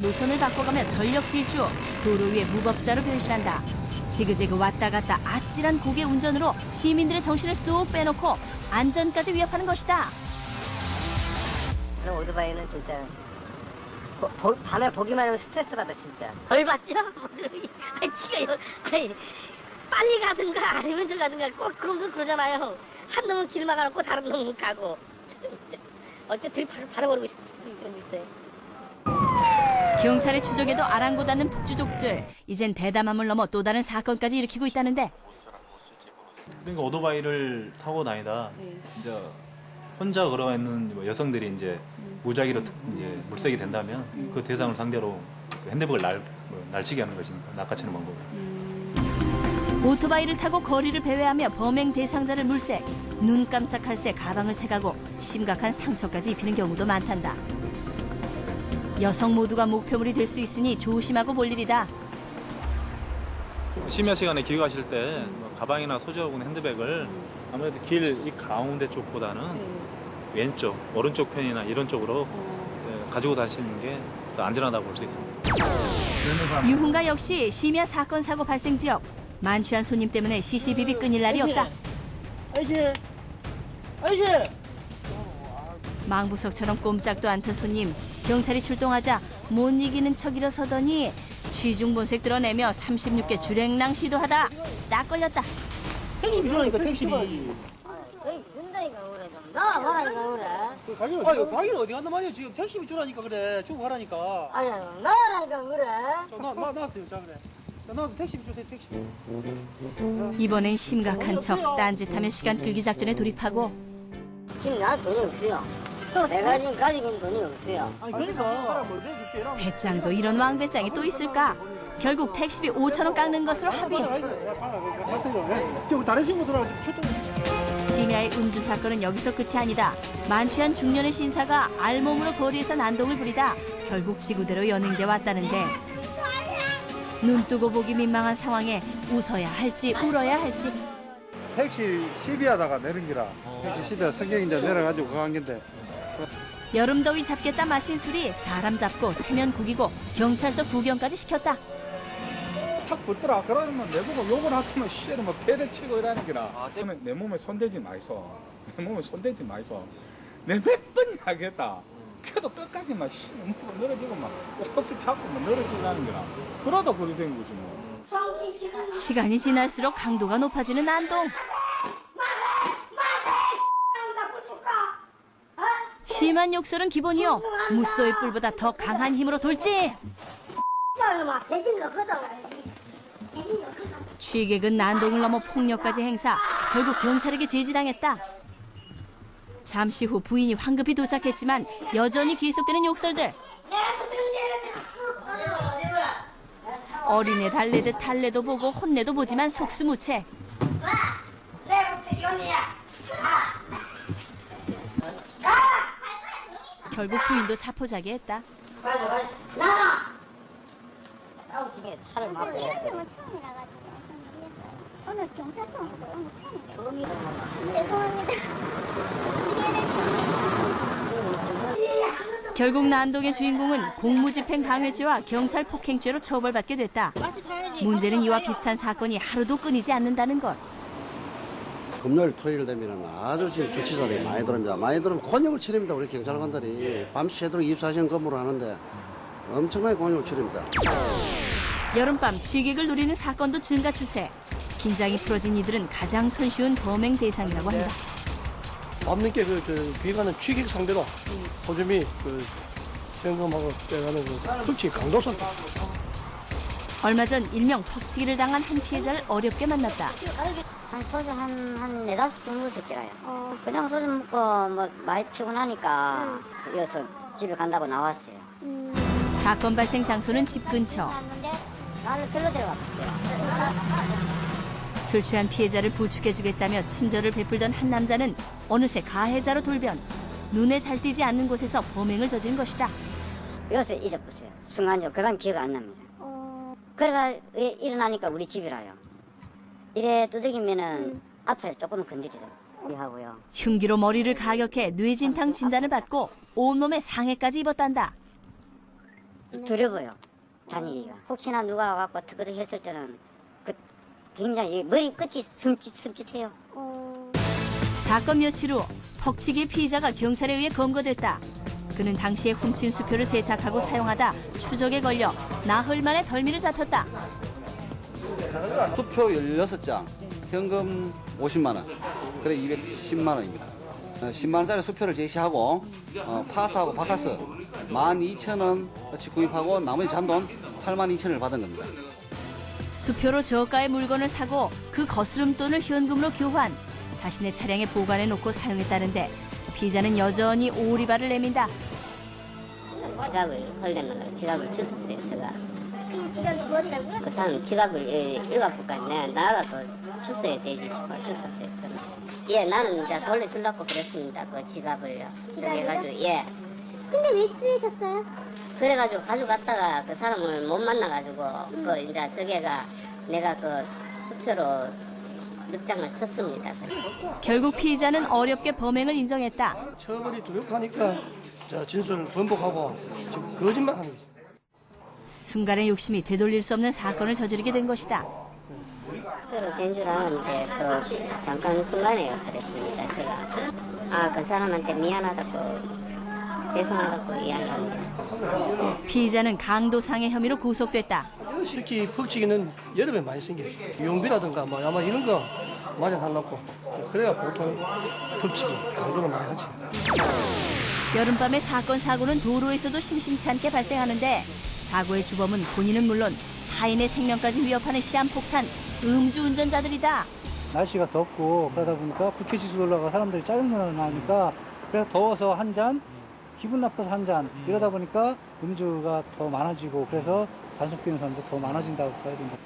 노선을 바꿔가며 전력 질주, 도로 위에 무법자로 변신한다. 지그재그 왔다 갔다 아찔한 고개 운전으로 시민들의 정신을 쏙 빼놓고 안전까지 위협하는 것이다. 그럼 오토바이는 진짜 밤에 보기만 하면 스트레스 받아 진짜. 벌 받지요? 지가 아니 빨리 가든가 아니면 저 가든가 꼭 그놈들 그러잖아요. 한 놈은 길 막아놓고 다른 놈은 가고. 어쨌든 받아버리고 싶은 좀 있어요. 경찰의 추적에도 아랑곳하는 폭주족들. 이젠 대담함을 넘어 또 다른 사건까지 일으키고 있다는데. 그러니까 오토바이를 타고 다니다 이제 혼자 걸어가 있는 여성들이 이제 무작위로 이제 물색이 된다면 그 대상을 상대로 그 핸드백을 날치게 하는 것이니까 낚아채는 방법. 오토바이를 타고 거리를 배회하며 범행 대상자를 물색. 눈 깜짝할 새 가방을 채가고 심각한 상처까지 입히는 경우도 많단다. 여성 모두가 목표물이 될 수 있으니 조심하고 볼 일이다. 심야 시간에 기획하실 때 가방이나 소지하고 있는 핸드백을 아무래도 길 이 가운데 쪽보다는 왼쪽, 오른쪽 편이나 이런 쪽으로 가지고 다니시는 게 더 안전하다고 볼 수 있습니다. 유흥가 역시 심야 사건 사고 발생 지역. 만취한 손님 때문에 시시비비 끊일 날이 없다. 아이씨! 망부석처럼 꼼짝도 않던 손님. 경찰이 출동하자 못 이기는 척 일어서더니 취중본색 드러내며 36개 주랭랑 시도하다 딱 걸렸다. 택시비 주라니까 택시비. 준다니까 그래 좀 나와봐라니까 그래. 가기는 어디 간단 말이야. 지금 택시비 주라니까 그래. 주고 가라니까. 아니 나와라니까 그래. 나왔어요. 자 그래. 나와서 택시비 주세요. 택시비. 이번엔 심각한 척 딴짓하며 시간 끌기 작전에 돌입하고 지금 나 돈이 없어요. 내가 지금 가지고 있는 돈이 없어요. 아니 그러니까 뭘 해줄게. 이러면. 배짱도 이런 왕배짱이 또 있을까? 결국 택시비 5,000원 깎는 것으로 합의. 지금 다른 친구들하고 출동. 심야의 음주 사건은 여기서 끝이 아니다. 만취한 중년의 신사가 알몸으로 거리에서 난동을 부리다 결국 지구대로 연행돼 왔다는데 눈 뜨고 보기 민망한 상황에 웃어야 할지 울어야 할지. 택시 시비하다가 내린 기라. 택시 시비하 성경 이제 내려가지고 간 건데. 여름 더위 잡겠다 마신 술이 사람 잡고 체면 구기고 경찰서 구경까지 시켰다. 탁 붙더라. 그러면 내보고 욕을 하면 씨를 뭐 패를 치고 이러는 기라. 때문에 내 몸에 손대지 마이소. 내 몸에 손대지 마이소. 내 몇 번 이야기했다. 그래도 끝까지 막 씨, 뭐 늘어지고 막 옷을 잡고 막 늘어지려는 기라. 그러다 그리 된 거지 뭐. 시간이 지날수록 강도가 높아지는 난동. 심한 욕설은 기본이요. 무쏘의 뿔보다 더 강한 힘으로 돌진. 취객은 난동을 넘어 폭력까지 행사. 결국 경찰에게 제지당했다. 잠시 후 부인이 황급히 도착했지만 여전히 계속되는 욕설들. 어린애 달래듯 달래도 보고 혼내도 보지만 속수무책. 결국 부인도 자포자기했다. 나가! 싸우지게 차를 막고. 이런 경우는 처음이라가지고 모르겠어요. 오늘 경찰서 온 것도 이런 거 처음이에요. 죄송합니다. 이해를 처음이에요. 결국 난동의 주인공은 공무집행 방해죄와 경찰 폭행죄로 처벌받게 됐다. 문제는 이와 비슷한 사건이 하루도 끊이지 않는다는 것. 금요일 토요일 되면 아주 지금 주치자들이 많이 들어옵니다. 많이 들어오면 곤욕을 치릅니다. 우리 경찰관들이 밤새도록 24시간 근무를 하는데 엄청나게 곤욕을 치릅니다. 여름밤 취객을 노리는 사건도 증가 추세. 긴장이 풀어진 이들은 가장 손쉬운 범행 대상이라고 한다. 밤늦게 귀가는 취객 상대로 호주미 현금하고 빼가는 특히 강도선. 얼마 전 일명 퍽치기를 당한 한 피해자를 어렵게 만났다. 한 소주 한 네다섯 병 먹었더라요. 그냥 소주 먹고 뭐 많이 피곤하니까 이어서 집에 간다고 나왔어요. 사건 발생 장소는 집 근처. 갔는데 나를 별로 데려왔어요. 술 취한 피해자를 부축해주겠다며 친절을 베풀던 한 남자는 어느새 가해자로 돌변. 눈에 잘 띄지 않는 곳에서 범행을 저지른 것이다. 여기서 잊어보세요. 순간적으로 그 다음 기억 안 납니다. 그래가 일어나니까 우리 집이라요. 이래 두들기면은 앞에 조금 건드리더라고요. 흉기로 머리를 가격해 뇌진탕 진단을 받고 온몸에 상해까지 입었단다. 두려워요. 다니기가. 혹시나 누가 와갖고 트거덕 했을 때는 굉장히 머리 끝이 섬찟해요. 사건 며칠 후 퍽치기 피의자가 경찰에 의해 검거됐다. 그는 당시에 훔친 수표를 세탁하고 사용하다 추적에 걸려 나흘 만에 덜미를 잡혔다. 수표 16장, 현금 50만 원, 그래 210만 원입니다. 10만 원짜리 수표를 제시하고 파스하고 바카스 12,000원어치 구입하고 나머지 잔돈 82,000원을 받은 겁니다. 수표로 저가의 물건을 사고 그 거스름돈을 현금으로 교환. 자신의 차량에 보관해놓고 사용했다는데 피의자는 여전히 오리발을 내민다. 지갑을 헐려놓으라고 지갑을 주웠어요, 제가. 지갑 주웠다고요? 그 사람 지갑을 읽어볼까 나라도 주워야 되지 싶어 주웠어요, 저는. 예, 나는 이제 돌려주려고 그랬습니다, 그 지갑을요. 그래가지고, 예. 근데 왜 쓰셨어요? 그래가지고 가져갔다가 그 사람을 못 만나가지고 그 이제 저게가 내가 그 수표로 늑장을 썼습니다. 결국 피의자는 어렵게 범행을 인정했다. 처벌이 두렵하니까 진술을 번복하고 지금 거짓말하는 거죠. 순간의 욕심이 되돌릴 수 없는 사건을 저지르게 된 것이다. 수표로 잰 줄 알았는데 그 잠깐 순간에 그랬습니다, 제가. 그 사람한테 미안하다고 죄송하다고 이야기합니다. 피의자는 강도상해 혐의로 구속됐다. 특히 퍽치기는 여름에 많이 생겨요. 용비라든가 뭐 아마 이런 거 많이 하려고 그래야 보통 퍽치기 강도를 많이 하지. 여름밤의 사건 사고는 도로에서도 심심치 않게 발생하는데 사고의 주범은 본인은 물론 타인의 생명까지 위협하는 시한폭탄 음주운전자들이다. 날씨가 덥고 그러다 보니까 국회지수 올라가 사람들이 짜증나는 나니까 그래서 더워서 한 잔, 기분 나빠서 한 잔 이러다 보니까 음주가 더 많아지고 그래서 단속되는 사람도 더 많아진다고 봐야 된다.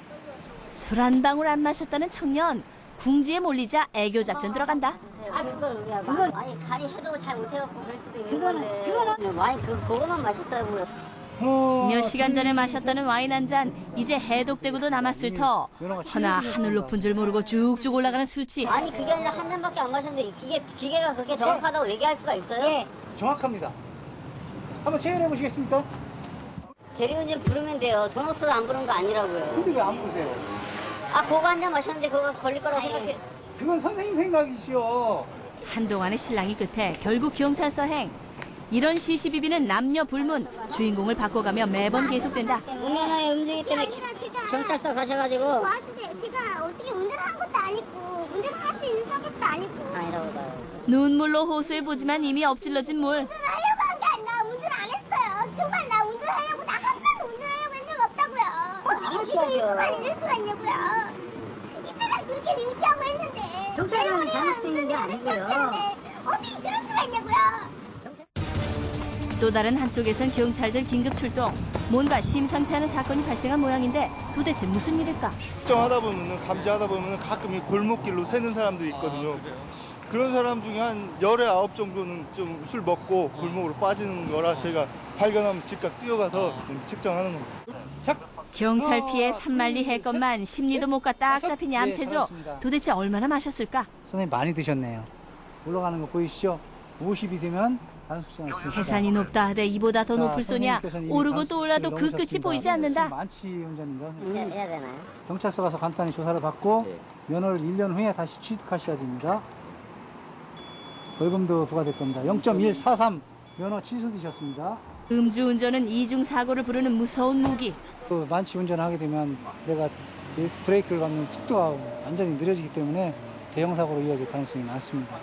술 한 방울 안 마셨다는 청년 궁지에 몰리자 애교 작전 들어간다. 그걸 우리가 아니 간이 해도 잘 못해갖고 그럴 수도 있는 건데 와인 그거만 마셨다고요. 몇 시간 전에 마셨다는 와인 한 잔 이제 해독되고도 남았을 터 허나 하늘 높은 줄 모르고 쭉쭉 올라가는 수치. 아니 그게 아니라 한 잔밖에 안 마셨는데 이게 기계가 그렇게 정확하다고 얘기할 수가 있어요? 예. 정확합니다. 한번 체험해 보시겠습니까? 대리운전 부르면 돼요. 돈 없어서 안 부르는 거 아니라고요. 근데 왜 안 보세요? 그거 한 잔 마셨는데 그거 걸릴 거라고 생각해. 그건 선생님 생각이시오. 한동안의 신랑이 끝에 결국 경찰서행. 이런 시시비비는 남녀 불문, 주인공을 바꿔가며 매번 계속된다. 운전하에 음주기 때문에 경찰서 가셔가지고 도와주세요. 제가 어떻게 운전한 것도 아니고 운전할 수 있는 성격도 아니고 아니라고 봐요. 눈물로 호소해보지만 이미 엎질러진 물. 운전하려고 한 게 아니라 운전 안 했어요. 중간 나 운전하려고 나 한 번도 운전하려고 한 적 없다고요. 어떻게 지금 이 순간 이럴 수가 있냐고요. 이때가 그렇게 유지하고 했는데 경찰은 잘못된 게 아니고요. 어떻게 그럴 수가 있냐고요. 또 다른 한쪽에선 경찰들 긴급 출동. 뭔가 심상치 않은 사건이 발생한 모양인데 도대체 무슨 일일까? 걱정하다 보면은 감지하다 보면은 가끔 이 골목길로 새는 사람들이 있거든요. 그런 사람 중에 한 10에 9 정도는 좀 술 먹고 골목으로 빠지는 거라 저희가 발견하면 즉각 뛰어가서 좀 측정하는 겁니다. 경찰 피해 산만리 했건만 심리도 못 가 딱 잡힌 얌체죠. 도대체 얼마나 마셨을까? 선생님 많이 드셨네요. 올라가는 거 보이시죠? 50이 되면 단속시간을 쓰십니다. 계산이 높다 하되 이보다 더 높을 소냐. 오르고 또 올라도 그 끝이 보이지 않는다. 만취 운전입니다. 해야 되나요? 경찰서 가서 간단히 조사를 받고 면허를 1년 후에 다시 취득하셔야 됩니다. 벌금도 부과될 겁니다. 0.143 면허 취소되셨습니다. 음주운전은 이중 사고를 부르는 무서운 무기. 또 만취 운전하게 되면 내가 브레이크를 밟는 속도가 완전히 느려지기 때문에 대형 사고로 이어질 가능성이 많습니다.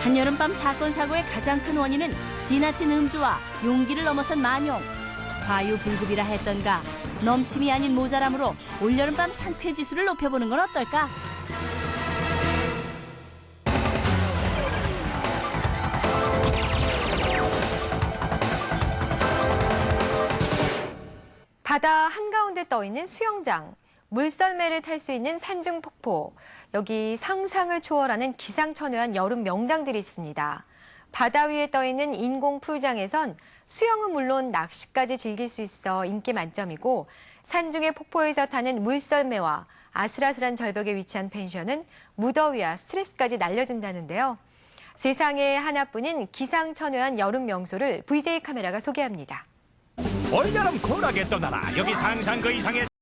한여름밤 사건 사고의 가장 큰 원인은 지나친 음주와 용기를 넘어선 만용. 과유불급이라 했던가 넘침이 아닌 모자람으로 올여름밤 상쾌지수를 높여보는 건 어떨까? 바다 한가운데 떠있는 수영장, 물썰매를 탈 수 있는 산중폭포, 여기 상상을 초월하는 기상천외한 여름 명당들이 있습니다. 바다 위에 떠있는 인공풀장에선 수영은 물론 낚시까지 즐길 수 있어 인기 만점이고 산중의 폭포에서 타는 물썰매와 아슬아슬한 절벽에 위치한 펜션은 무더위와 스트레스까지 날려준다는데요. 세상에 하나뿐인 기상천외한 여름 명소를 VJ 카메라가 소개합니다. 올여름 쿨하게 떠나라. 여기 상상 그 이상의